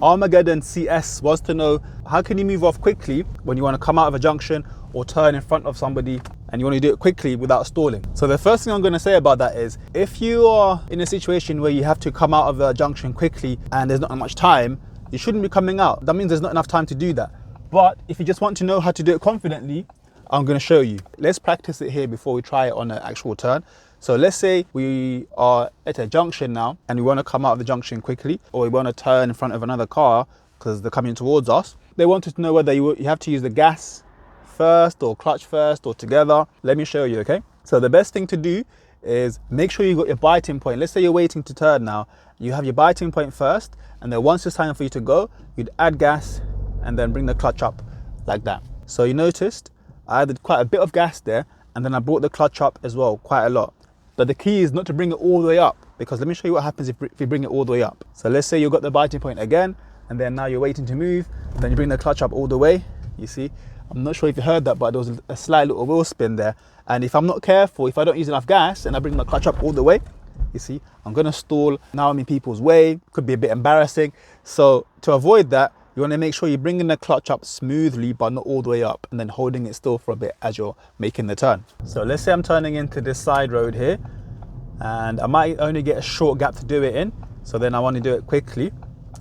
Armageddon CS wants to know, how can you move off quickly when you want to come out of a junction or turn in front of somebody and you want to do it quickly without stalling? So the first thing I'm going to say about that is, if you are in a situation where you have to come out of a junction quickly and there's not much time, you shouldn't be coming out. That means there's not enough time to do that. But if you just want to know how to do it confidently, I'm going to show you. Let's practice it here before we try it on an actual turn. So let's say we are at a junction now and we want to come out of the junction quickly, or we want to turn in front of another car because they're coming towards us. They wanted to know whether you have to use the gas first or clutch first or together. Let me show you, okay? So the best thing to do is make sure you got your biting point. Let's say you're waiting to turn now. You have your biting point first, and then once it's time for you to go, you'd add gas and then bring the clutch up like that. So you noticed I added quite a bit of gas there, and then I brought the clutch up as well, quite a lot. But the key is not to bring it all the way up, because let me show you what happens if you bring it all the way up. So let's say you've got the biting point again, and then now you're waiting to move, and then you bring the clutch up all the way. You see, I'm not sure if you heard that, but there was a slight little wheel spin there. And if I'm not careful, if I don't use enough gas and I bring my clutch up all the way, you see, I'm gonna stall. Now I'm in people's way, could be a bit embarrassing. So to avoid that, you want to make sure you're bringing the clutch up smoothly, but not all the way up, and then holding it still for a bit as you're making the turn. So let's say I'm turning into this side road here, and I might only get a short gap to do it in. So then I want to do it quickly.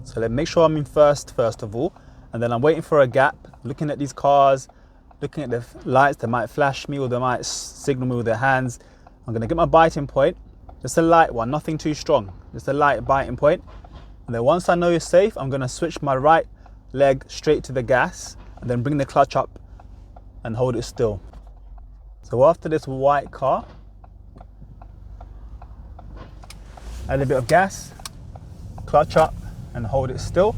So let's make sure I'm in first of all, and then I'm waiting for a gap, looking at these cars, looking at the lights. They might flash me or they might signal me with their hands. I'm going to get my biting point, just a light one, nothing too strong, just a light biting point. And then once I know it's safe, I'm going to switch my right leg straight to the gas and then bring the clutch up and hold it still. So after this white car, add a bit of gas, clutch up and hold it still,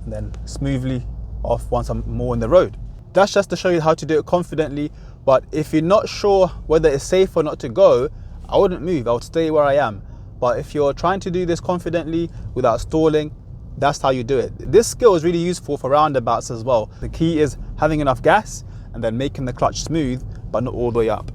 and then smoothly off once I'm more in the road. That's just to show you how to do it confidently. But if you're not sure whether it's safe or not to go, I wouldn't move, I would stay where I am. But if you're trying to do this confidently without stalling, that's how you do it. This skill is really useful for roundabouts as well. The key is having enough gas and then making the clutch smooth, but not all the way up.